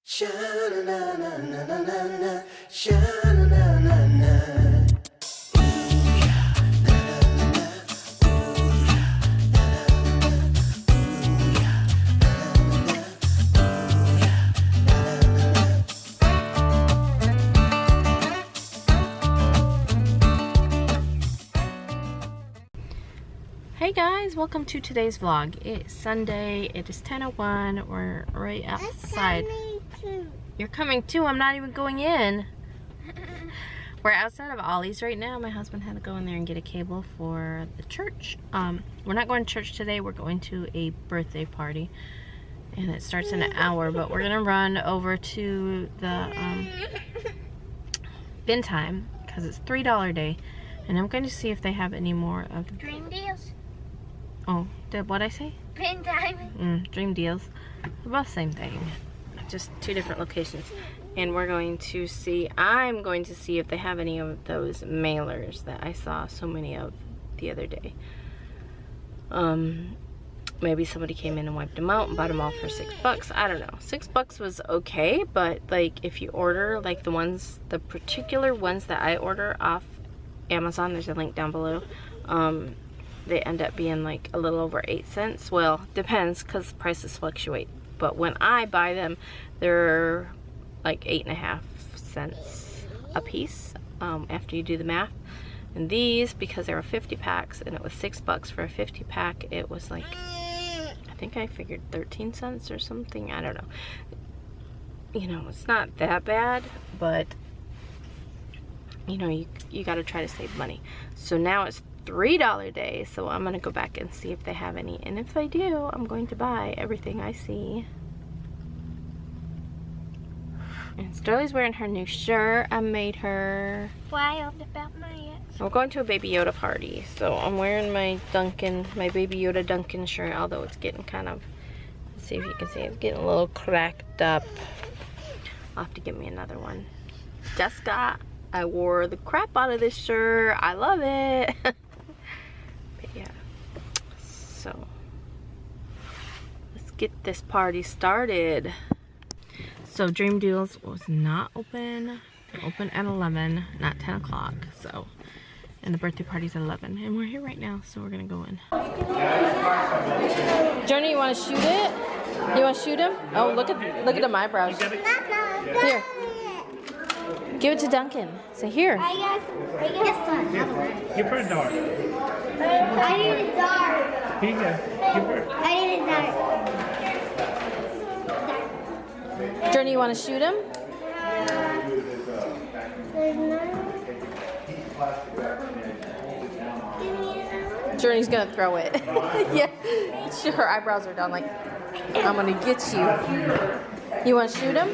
Sha-na-na-na-na-na-na, sha-na-na-na-na. Hey guys, welcome to today's vlog. It's Sunday, it is 10:01, we're right outside. You're coming too, I'm not even going in. We're outside of Ollie's right now. My husband had to go in there and get a cable for the church. We're not going to church today, we're going to a birthday party. And it starts in an hour, but we're gonna run over to the bin time, because it's $3 day. And I'm going to see if they have any more of Dream deals? Oh, did what I say? Pin time. Dream deals. They're both the same thing. Just two different locations. And we're going to see, I'm going to see if they have any of those mailers that I saw so many of the other day. Maybe somebody came in and wiped them out and bought them all for $6. I don't know. $6 was okay, but like if you order like the particular ones that I order off Amazon, there's a link down below, they end up being like a little over 8 cents. Well, depends because prices fluctuate, but when I buy them they're like 8.5 cents a piece after you do the math. And these, because they were 50 packs and it was $6 for a 50 pack, it was like, I think I figured 13 cents or something. I don't know, you know, it's not that bad, but you know, you got to try to save money. So now it's $3 day, so I'm gonna go back and see if they have any, and if they do, I'm going to buy everything I see. And Sterlie's wearing her new shirt I made her. Wild about my ex. We're going to a Baby Yoda party, so I'm wearing my Baby Yoda Duncan shirt, although it's getting kind of, let's see if you can see, it's getting a little cracked up. I'll have to get me another one. Jessica, I wore the crap out of this shirt. I love it. But yeah, so let's get this party started. So Dream Deals was not open. Open at 11, not 10 o'clock. So, and the birthday party's at 11, and we're here right now, so we're gonna go in. Journey, you want to shoot it? You want to shoot him? Oh, look at the eyebrows. Here. Give it to Duncan. Say here. I guess one. Give her a dart. I need a dart. Here you go. Give her. I need a dart. Journey, you want to shoot him? Journey's gonna throw it. Yeah. Her eyebrows are done like, I'm gonna get you. You want to shoot him?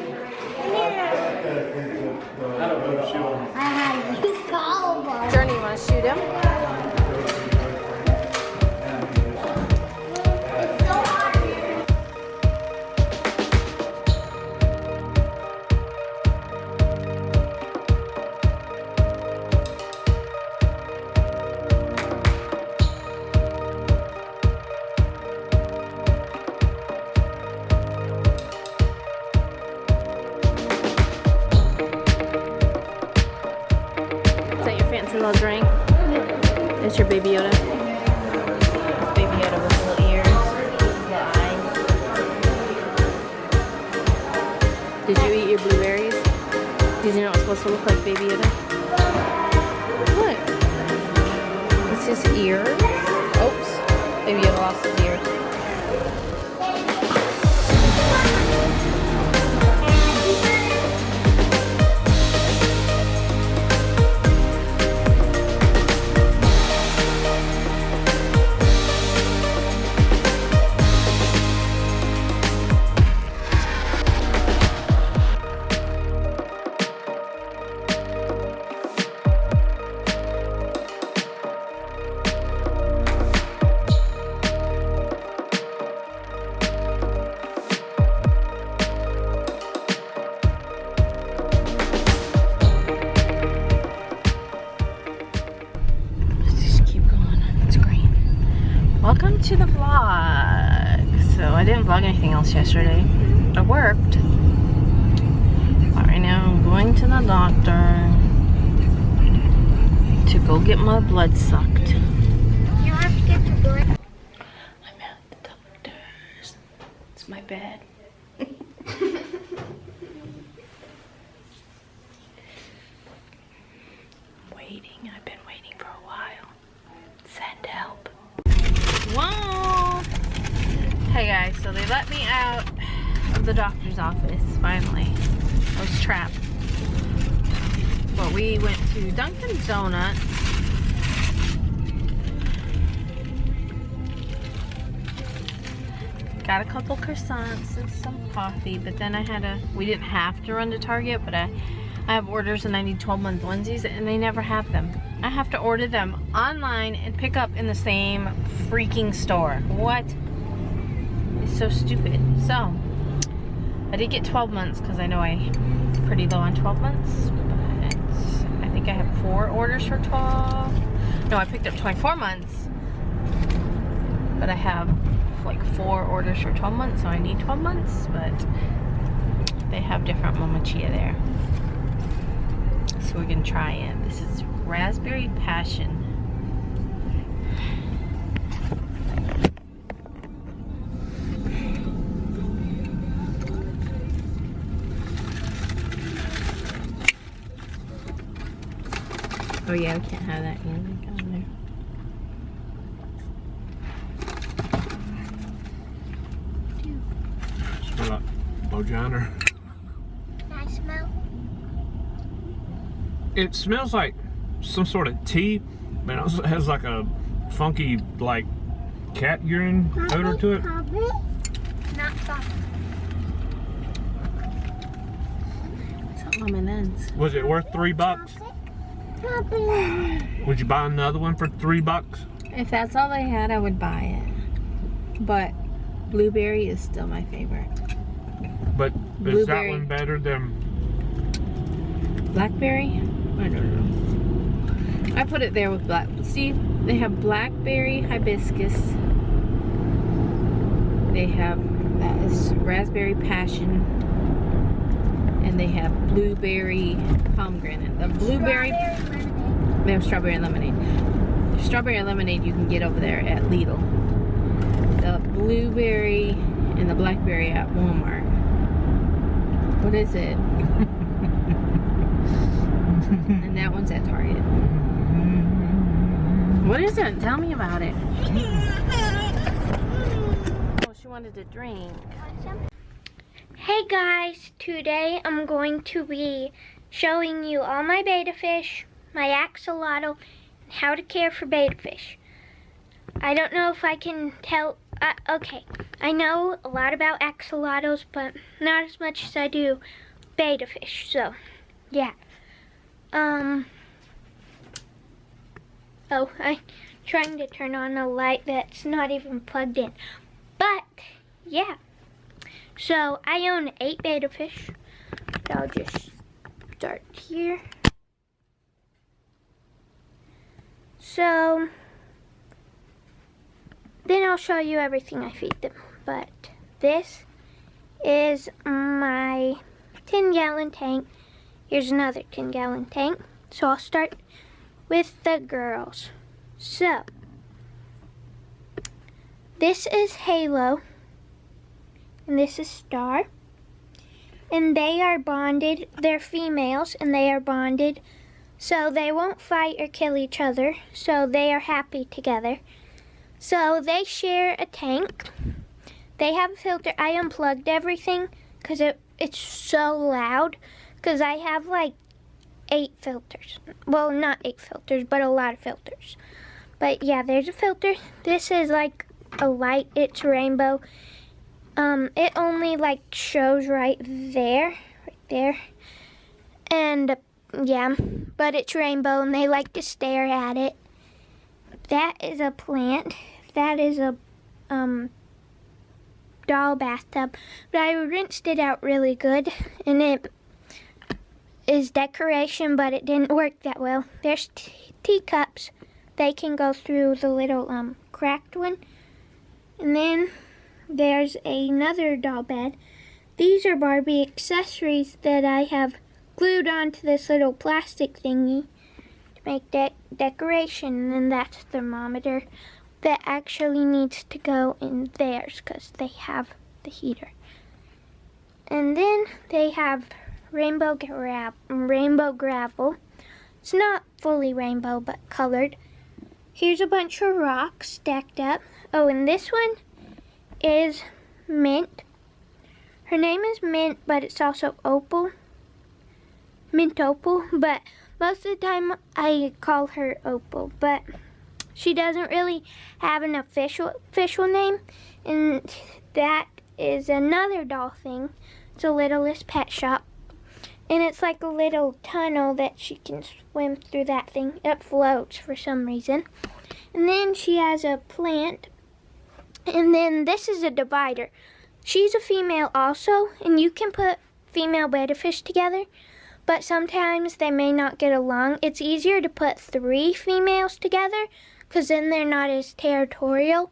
I have you call. Journey, you want to shoot him? Little drink. It's your Baby Yoda. It's Baby Yoda with little ears, little eyes. Did you eat your blueberries? Did you know it's supposed to look like Baby Yoda? Look. It's his ears. Oops. Baby Yoda lost his ears. Welcome to the vlog. So I didn't vlog anything else yesterday. I worked. the doctor to go get my blood sucked. You have to get your blood. I'm at the doctor's. It's my bed. Waiting. I've been waiting for a while. Send help. Whoa! Hey guys, so they let me out of the doctor's office finally. I was trapped. But we went to Dunkin' Donuts. Got a couple croissants and some coffee, but then we didn't have to run to Target, but I have orders and I need 12-month onesies and they never have them. I have to order them online and pick up in the same freaking store. What? It's so stupid. So, I did get 12 months because I know I'm pretty low on 12 months, but I think I have 4 orders for 12. No, I picked up 24 months, but I have like 4 orders for 12 months, so I need 12 months, but they have different Mama Chia there. So we're gonna try it. This is raspberry passion. Oh yeah, we can't have that in there. Smell like Bojana. Can I smell? It smells like some sort of tea, but it also has like a funky, like, cat urine odor to it. Not soft. Something on my lens. Was it worth $3? Would you buy another one for $3? If that's all they had, I would buy it. But blueberry is still my favorite. But Blueberry. is that one better than Blackberry? I don't know. I put it there with black. See, they have blackberry hibiscus. They have, that is raspberry passion. And they have blueberry pomegranate. The blueberry, they have strawberry lemonade. Strawberry lemonade you can get over there at Lidl. The blueberry and the blackberry at Walmart. What is it? And that one's at Target. What is it? Tell me about it. Oh, she wanted to drink. Hey guys, today I'm going to be showing you all my betta fish, my axolotl, and how to care for betta fish. I don't know if I can tell, okay, I know a lot about axolotls, but not as much as I do betta fish, so, yeah. Oh, I'm trying to turn on a light that's not even plugged in, but, yeah. So, I own 8 betta fish. I'll just start here. So, then I'll show you everything I feed them. But this is my 10-gallon tank. Here's another 10-gallon tank. So, I'll start with the girls. So, this is Halo. And this is Star. And they are bonded. They're females and they are bonded. So they won't fight or kill each other. So they are happy together. So they share a tank. They have a filter. I unplugged everything because it's so loud. Because I have like 8 filters. Well, not 8 filters, but a lot of filters. But yeah, there's a filter. This is like a light. It's rainbow. It only like shows right there, and yeah, but it's rainbow and they like to stare at it. That is a plant. That is a doll bathtub, but I rinsed it out really good, and it is decoration, but it didn't work that well. There's teacups. They can go through the little cracked one, and then there's another doll bed. These are Barbie accessories that I have glued onto this little plastic thingy to make decoration, and that's a thermometer that actually needs to go in theirs because they have the heater. And then they have rainbow gravel. It's not fully rainbow, but colored. Here's a bunch of rocks stacked up. Oh, and this one is Mint. Her name is Mint, but it's also Opal. Mint Opal, but most of the time I call her Opal, but she doesn't really have an official name, and that is another doll thing. It's a Littlest Pet Shop, and it's like a little tunnel that she can swim through that thing. It floats for some reason. And then she has a plant, and then this is a divider. She's a female also, and you can put female betta fish together, but sometimes they may not get along. It's easier to put 3 females together because then they're not as territorial.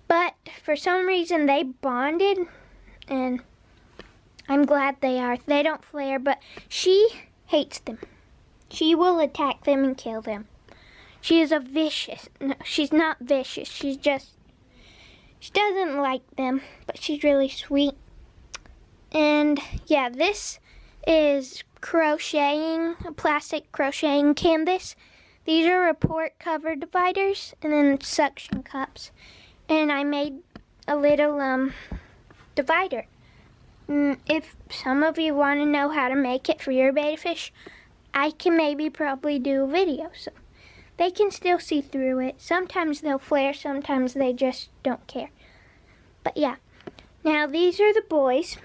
But for some reason they bonded, and I'm glad they are. They don't flare, but she hates them. She will attack them and kill them. She is no, she's not vicious. She doesn't like them, but she's really sweet. And yeah, this is crocheting, a plastic crocheting canvas. These are report cover dividers and then suction cups. And I made a little divider. If some of you want to know how to make it for your betta fish, I can probably do a video so they can still see through it. Sometimes they'll flare, sometimes they just don't care. But yeah, now these are the boys.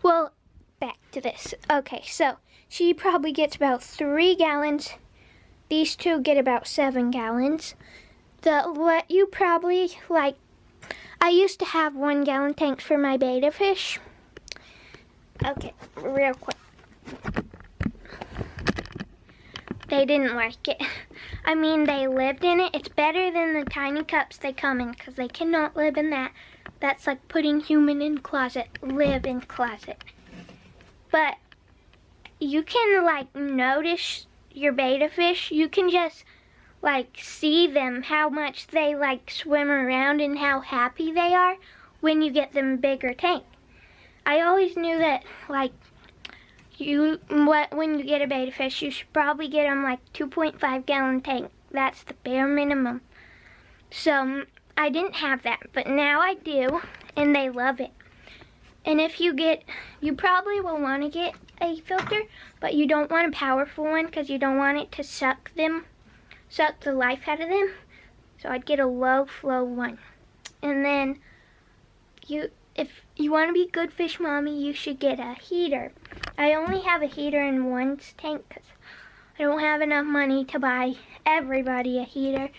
Well, back to this. Okay, so she probably gets about 3 gallons. These 2 get about 7 gallons. What you probably like, I used to have 1 gallon tanks for my betta fish. Okay, real quick. They didn't like it. I mean, they lived in it. It's better than the tiny cups they come in because they cannot live in that. That's like putting human in closet, live in closet. But you can like notice your betta fish. You can just like see them, how much they like swim around and how happy they are when you get them a bigger tank. I always knew that like when you get a betta fish, you should probably get them like 2.5 gallon tank. That's the bare minimum. So I didn't have that, but now I do, and they love it. And if you probably will want to get a filter, but you don't want a powerful one because you don't want it to suck the life out of them. So I'd get a low flow one. And then if you want to be good fish mommy, you should get a heater. I only have a heater in one tank because I don't have enough money to buy everybody a heater.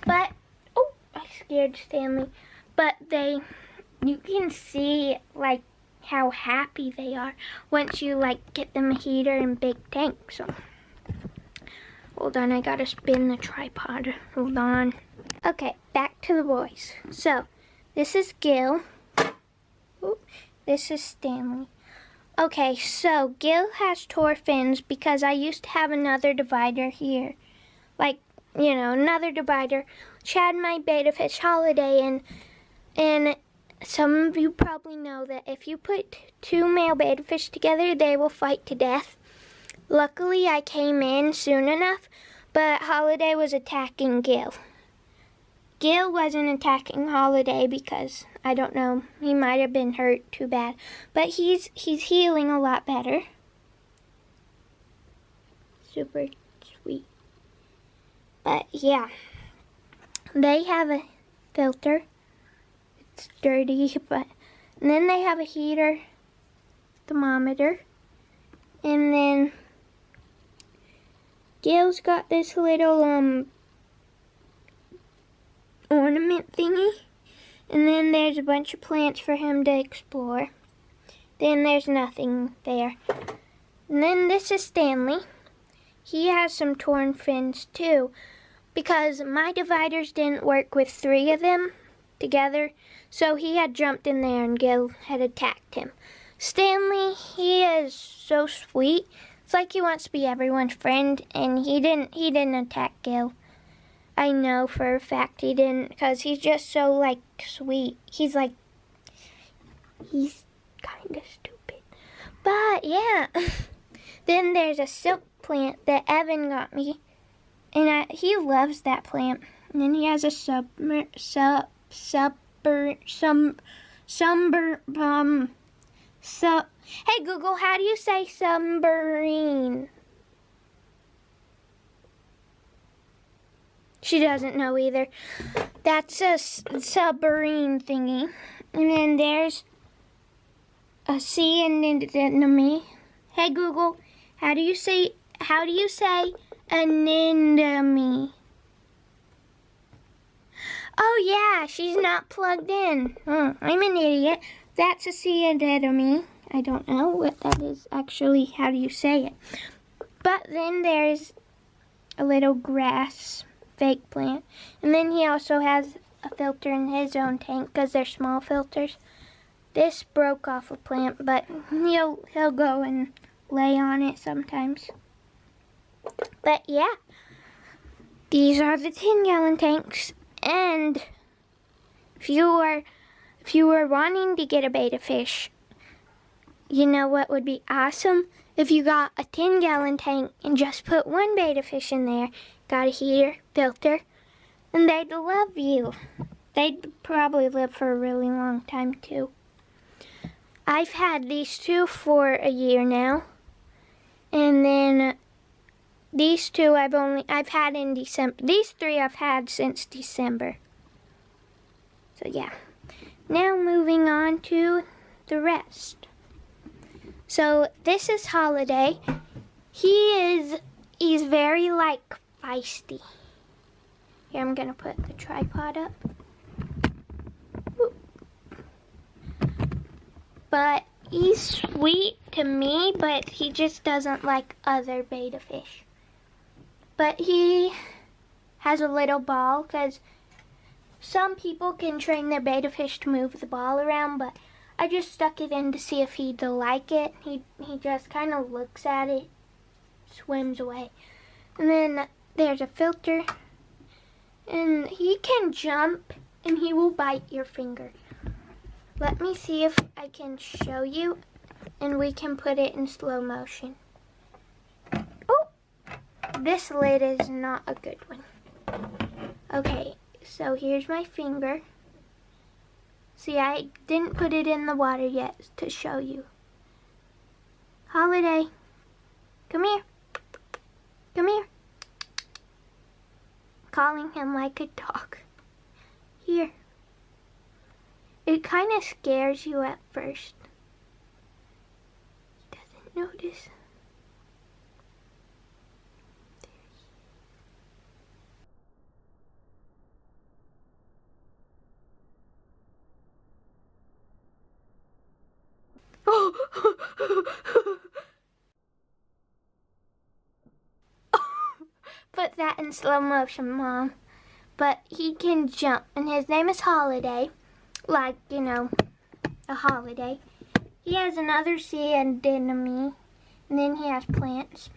But, oh, I scared Stanley. But you can see like how happy they are once you like get them a heater and big tank. So, hold on, I gotta spin the tripod. Hold on. Okay, back to the boys. So, this is Gil. Ooh, this is Stanley. Okay, so Gil has tore fins because I used to have another divider here. Like, you know, another divider. Which had my betta fish holiday in. And some of you probably know that if you put 2 male betta fish together, they will fight to death. Luckily, I came in soon enough, but Holiday was attacking Gil. Gil wasn't attacking Holiday because, I don't know, he might have been hurt too bad. But he's healing a lot better. Super sweet. But yeah, they have a filter. It's dirty, but and then they have a heater, thermometer, and then Gil's got this little ornament thingy, and then there's a bunch of plants for him to explore. Then there's nothing there. And then this is Stanley. He has some torn fins too, because my dividers didn't work with 3 of them together, so he had jumped in there and Gil had attacked him. Stanley, he is so sweet. It's like he wants to be everyone's friend, and he didn't attack Gil. I know for a fact he didn't, because he's just so, like, sweet. He's kind of stupid. But, yeah. Then there's a silk plant that Evan got me, and he loves that plant. And then he has a hey Google, how do you say submarine? She doesn't know either. That's a submarine thingy. And then there's a sea anemone. Hey Google, how do you say anemone? Oh yeah, she's not plugged in. Oh, I'm an idiot. That's a sea anemone. I don't know what that is actually. How do you say it? But then there's a little grass fake plant. And then he also has a filter in his own tank because they're small filters. This broke off a plant, but he'll go and lay on it sometimes. But yeah, these are the 10-gallon tanks. And if you were wanting to get a betta fish, you know what would be awesome? If you got a 10-gallon tank and just put one betta fish in there, got a heater, filter, and they'd love you. They'd probably live for a really long time too. I've had these two for a year now. And then these two I've had in December. These three I've had since December. So yeah. Now moving on to the rest. So this is Holiday. He's very like feisty. Here, I'm gonna put the tripod up. But he's sweet to me, but he just doesn't like other betta fish. But he has a little ball, because some people can train their betta fish to move the ball around, but I just stuck it in to see if he'd like it. He just kind of looks at it, swims away. And then there's a filter, and he can jump, and he will bite your finger. Let me see if I can show you, and we can put it in slow motion. Oh, this lid is not a good one. Okay, so here's my finger. See, I didn't put it in the water yet to show you. Holiday, come here. Come here. Calling him like a dog. Here. It kind of scares you at first. He doesn't notice. Put that in slow motion, Mom. But he can jump, and his name is Holiday. Like, you know, a holiday. He has another sea anemone, and then he has plants.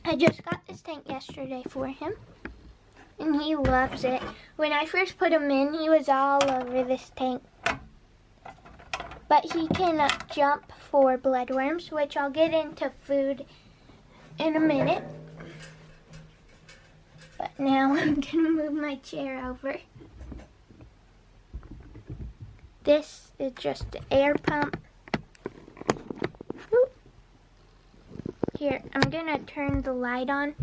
I just got this tank yesterday for him, and he loves it. When I first put him in, he was all over this tank. But he can jump for bloodworms, which I'll get into food in a minute. But now I'm going to move my chair over. This is just the air pump. Whoop. Here, I'm going to turn the light on.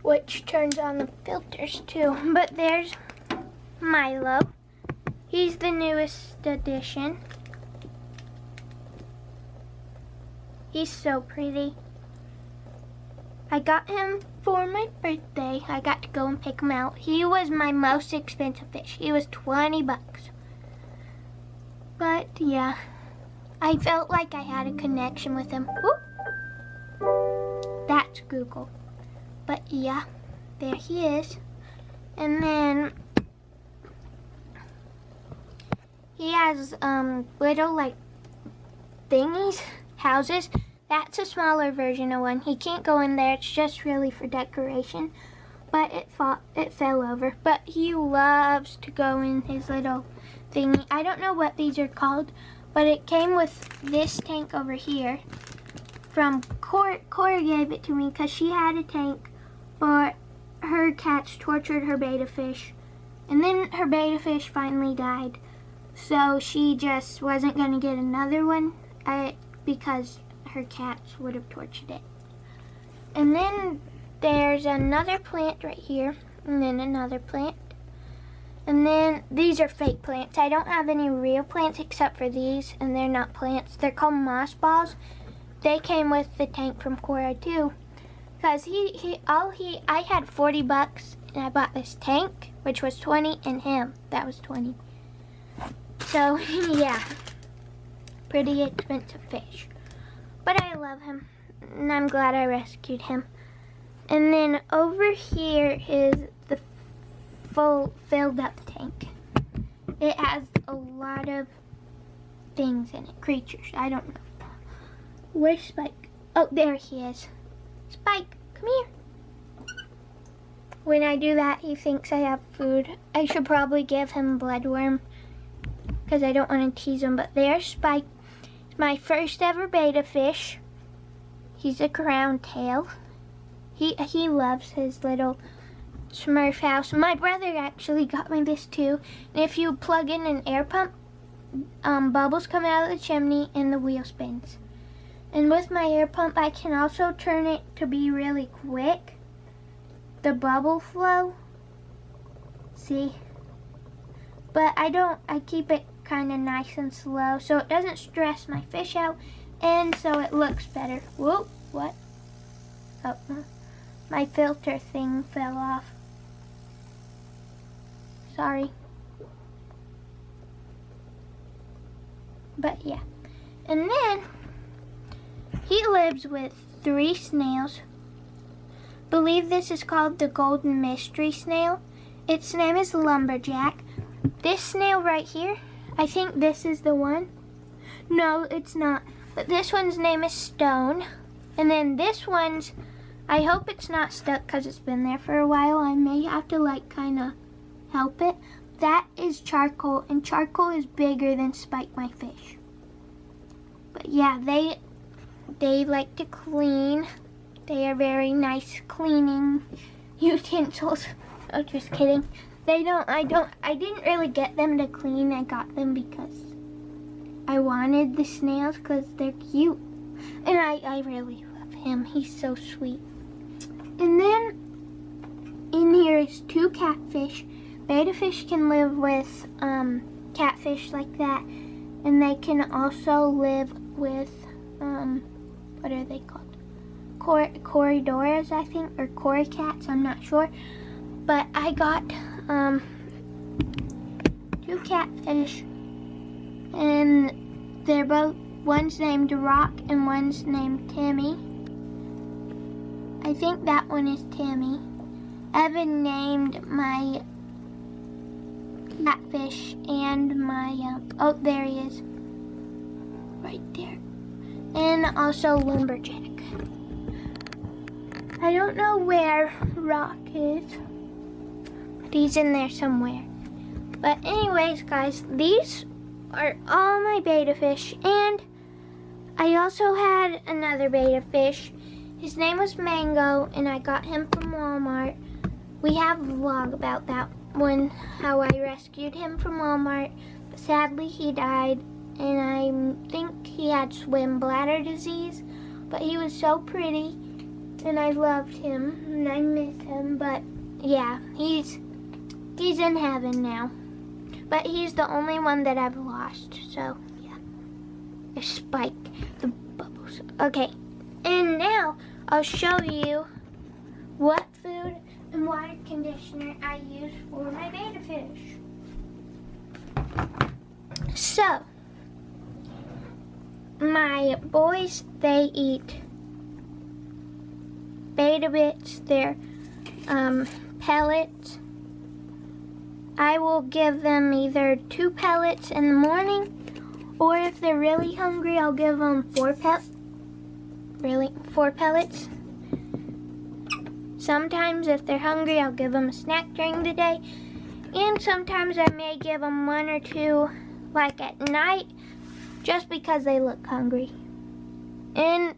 Which turns on the filters too. But there's Milo. He's the newest addition. He's so pretty. I got him for my birthday. I got to go and pick him out. He was my most expensive fish. He was 20 bucks. But yeah, I felt like I had a connection with him. Whoop. That's Google. But yeah, there he is. And then he has little like thingies, houses. That's a smaller version of one. He can't go in there. It's just really for decoration. But it fell over. But he loves to go in his little thingy. I don't know what these are called, but it came with this tank over here. From Cora gave it to me because she had a tank, but her cats tortured her betta fish. And then her betta fish finally died. So she just wasn't going to get another one because her cats would have tortured it. And then there's another plant right here, and then another plant. And then these are fake plants. I don't have any real plants except for these, and they're not plants. They're called moss balls. They came with the tank from Cora too. Because I had 40 bucks, and I bought this tank, which was 20, and him, that was 20. So, yeah, pretty expensive fish. But I love him, and I'm glad I rescued him. And then over here is the filled up tank. It has a lot of things in it, creatures, I don't know. Where's Spike? Oh, there he is. Spike, come here. When I do that, he thinks I have food. I should probably give him bloodworm because I don't want to tease him. But there's Spike. It's my first ever betta fish. He's a crown tail. He loves his little Smurf house. My brother actually got me this too. And if you plug in an air pump, bubbles come out of the chimney and the wheel spins. And with my air pump, I can also turn it to be really quick. The bubble flow. See? But I keep it kind of nice and slow so it doesn't stress my fish out and so it looks better. Whoa, what? Oh, my filter thing fell off. Sorry. But yeah. And then he lives with 3 snails. Believe this is called the golden mystery snail. Its name is Lumberjack. This snail right here, I think this is the one. No, it's not. But this one's name is Stone. And then this one's, I hope it's not stuck because it's been there for a while. I may have to like kind of help it. That is Charcoal, and Charcoal is bigger than Spike, my fish. But yeah, they like to clean. They are very nice cleaning utensils. Oh, just kidding. I didn't really get them to clean. I got them because I wanted the snails because they're cute. And I really love him. He's so sweet. And then in here is 2 catfish. Betta fish can live with catfish like that. And they can also live with, what are they called? Corridoras, I think, or Coricats, I'm not sure. But I got 2 catfish, and they're both, one's named Rock and one's named Timmy. I think that one is Timmy. Evan named my catfish and my, oh, there he is. Right there. And also Lumberjack. I don't know where Rock is. But he's in there somewhere. But anyways, guys, these are all my betta fish. And I also had another betta fish. His name was Mango, and I got him from Walmart. We have a vlog about that one, how I rescued him from Walmart. But sadly, he died, and I think he had swim bladder disease. But he was so pretty, and I loved him, and I miss him. But yeah, he's in heaven now. But he's the only one that I've lost, so yeah. There's Spike, the bubbles. Okay, and now I'll show you what food and water conditioner I use for my betta fish. So, my boys, they eat betta bits, they're pellets, I will give them either 2 pellets in the morning, or if they're really hungry, I'll give them 4 pellets. Sometimes if they're hungry, I'll give them a snack during the day. And sometimes I may give them 1 or 2 like at night, just because they look hungry. And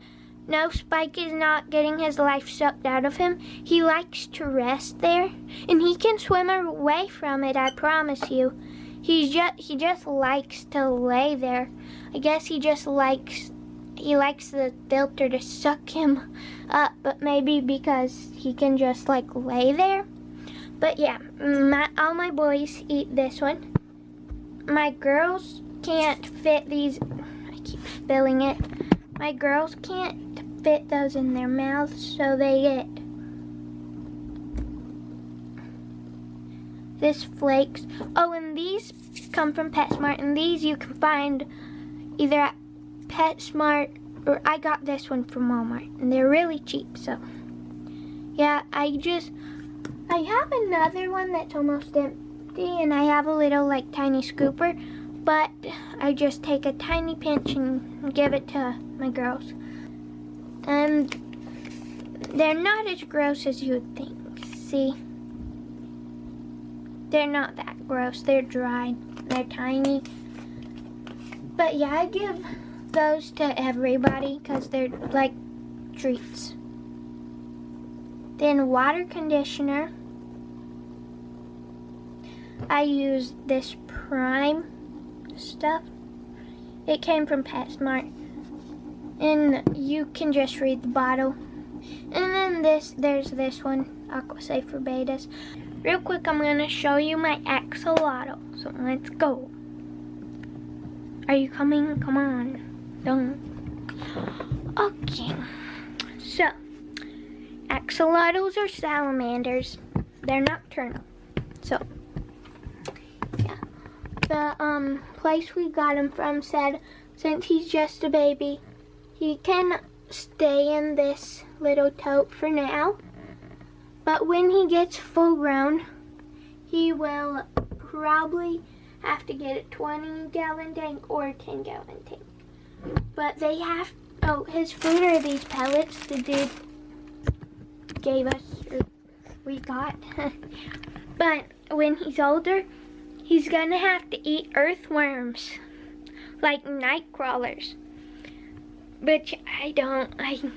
no, Spike is not getting his life sucked out of him. He likes to rest there, and he can swim away from it, I promise you. He just likes to lay there. I guess he likes the filter to suck him up, but maybe because he can just like lay there. But yeah, all my boys eat this one. My girls can't fit these. I keep spilling it. My girls can't fit those in their mouths, so they get this flakes. Oh, and these come from PetSmart, and these you can find either at PetSmart, or I got this one from Walmart, and they're really cheap. So yeah, I have another one that's almost empty, and I have a little like tiny scooper, but I just take a tiny pinch and give it to my girls. And they're not as gross as you would think. See? They're not that gross. They're dry. They're tiny. But yeah, I give those to everybody because they're like treats. Then water conditioner. I use this Prime stuff. It came from PetSmart. And you can just read the bottle. And then there's this one, Aqua Safe for Bettas. Real quick, I'm gonna show you my axolotl. So let's go. Are you coming? Come on. Don't. Okay. So, axolotls are salamanders. They're nocturnal. So, yeah. The place we got him from said, since he's just a baby, he can stay in this little tote for now, but when he gets full grown, he will probably have to get a 20-gallon tank or a 10-gallon tank. But they have, oh, his food are these pellets the dude gave us, or we got. But when he's older, he's gonna have to eat earthworms, like night crawlers. Which I'm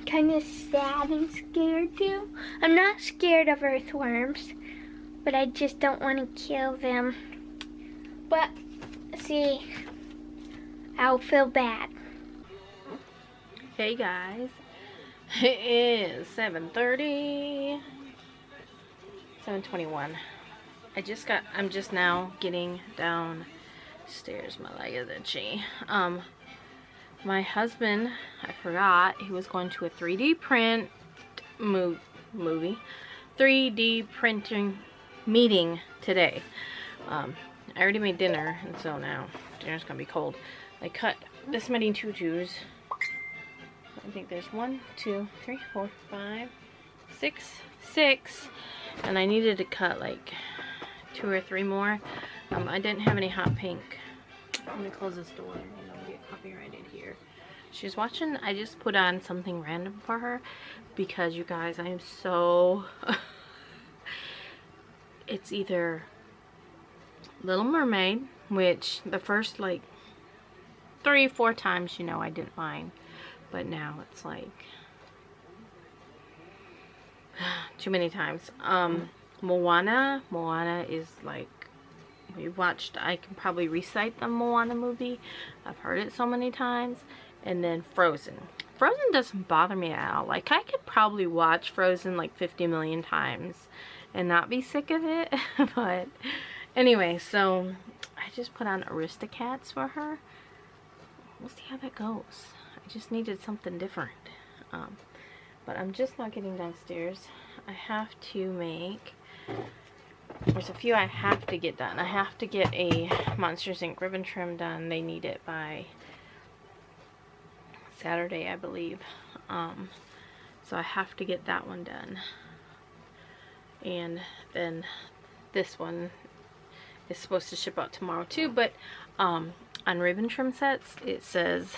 kind of sad and scared too. I'm not scared of earthworms, but I just don't want to kill them. But, see, I'll feel bad. Hey guys, it is 7:30, 7:21. I'm just now getting downstairs. My leg is itchy. My husband, I forgot, he was going to a 3D print movie, 3D printing meeting today. I already made dinner, and so now dinner's gonna be cold. I cut this many tutus. I think there's 1, 2, 3, 4, 5, 6, and I needed to cut like 2 or 3 more. I didn't have any hot pink. Let me close this door. Get copyrighted here. She's watching. I just put on something random for her because you guys, I am so it's either Little Mermaid, which the first like 3-4 times, you know, I didn't mind, but now it's like too many times. Moana is like, we watched, I can probably recite the Moana movie. I've heard it so many times. And then Frozen. Frozen doesn't bother me at all. Like, I could probably watch Frozen like 50 million times and not be sick of it. But anyway, so I just put on Aristocats for her. We'll see how that goes. I just needed something different. But I'm just not getting downstairs. I have to make... There's a few I have to get done. I have to get a Monsters Inc. ribbon trim done. They need it by Saturday, I believe. So I have to get that one done. And then this one is supposed to ship out tomorrow too, but on ribbon trim sets, it says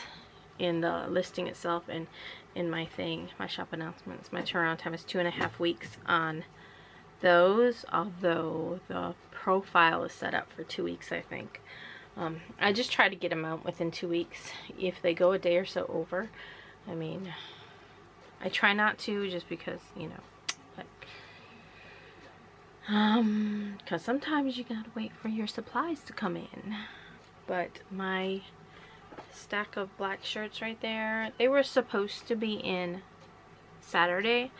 in the listing itself and in my thing, my shop announcements, my turnaround time is 2.5 weeks on those, although the profile is set up for 2 weeks, I think. I just try to get them out within 2 weeks. If they go a day or so over, I mean, I try not to, just because, you know, but because sometimes you gotta wait for your supplies to come in. But my stack of black shirts right there, they were supposed to be in Saturday,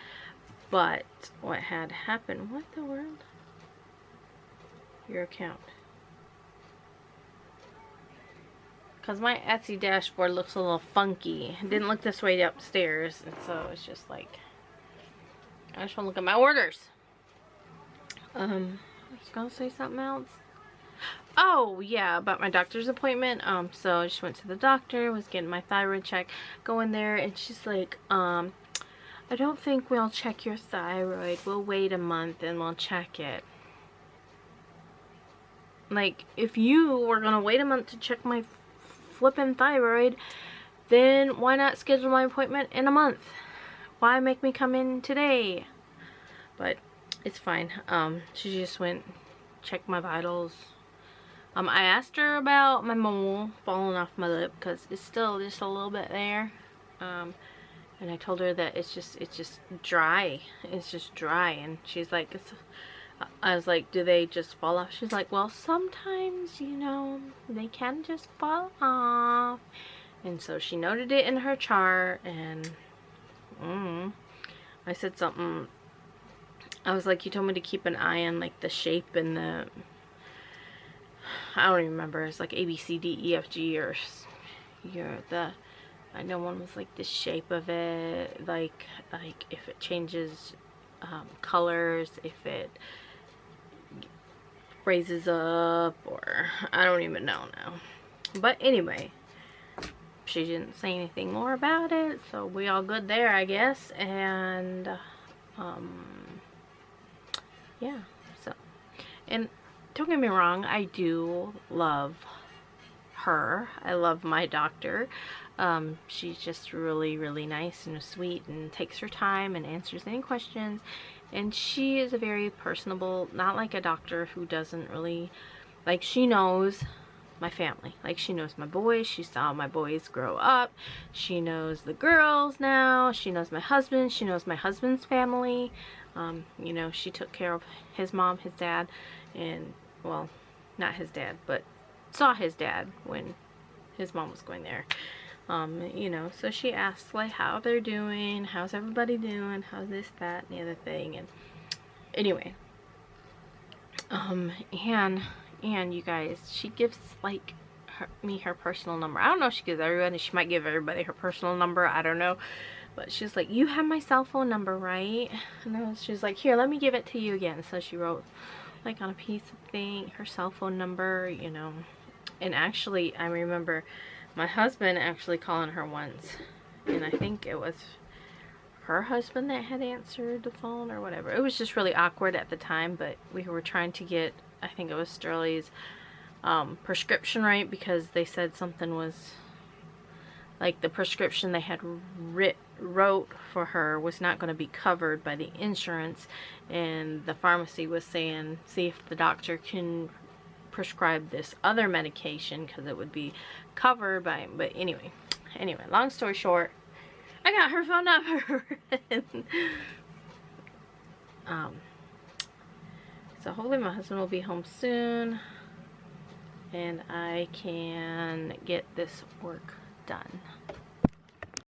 but what had happened, what the world? Your account. Because my Etsy dashboard looks a little funky. It didn't look this way upstairs, and so it's just like, I just want to look at my orders. I was gonna say something else. Oh yeah, about my doctor's appointment. So I just went to the doctor, was getting my thyroid check, go in there, and she's like, I don't think we'll check your thyroid. We'll wait a month and we'll check it. Like, if you were gonna wait a month to check my flippin' thyroid, then why not schedule my appointment in a month? Why make me come in today? But it's fine. She just went, checked my vitals. I asked her about my mole falling off my lip, because it's still just a little bit there. And I told her that it's just dry. It's just dry. And she's like, I was like, do they just fall off? She's like, well, sometimes, you know, they can just fall off. And so she noted it in her chart, and I said something. I was like, you told me to keep an eye on, like, the shape and the, I don't even remember. It's like A, B, C, D, E, F, G, or I know one was like the shape of it, like if it changes colors, if it raises up, or I don't even know now. But anyway, she didn't say anything more about it, so we all good there, I guess. And yeah, so, and don't get me wrong, I do love her. I love my doctor. She's just really, really nice and sweet, and takes her time and answers any questions. And she is a very personable, not like a doctor who doesn't really, like, she knows my family. Like, she knows my boys. She saw my boys grow up. She knows the girls now. She knows my husband. She knows my husband's family. You know, she took care of his mom, his dad, and, well, not his dad, but saw his dad when his mom was going there. You know, so she asks, like, how they're doing, how's everybody doing, how's this, that, and the other thing. And anyway, and you guys, she gives, like, me her personal number. I don't know if she gives everybody, she might give everybody her personal number, I don't know. But she's like, you have my cell phone number, right? And she's like, here, let me give it to you again. So she wrote, like, on a piece of thing, her cell phone number, you know. And actually, I remember my husband actually calling her once, and I think it was her husband that had answered the phone or whatever. It was just really awkward at the time, but we were trying to get, I think it was Sterlie's prescription right, because they said something was, like, the prescription they had wrote for her was not going to be covered by the insurance, and the pharmacy was saying, see if the doctor can prescribe this other medication, because it would be covered by, but anyway, long story short, I got her phone number. So hopefully my husband will be home soon, and I can get this work done.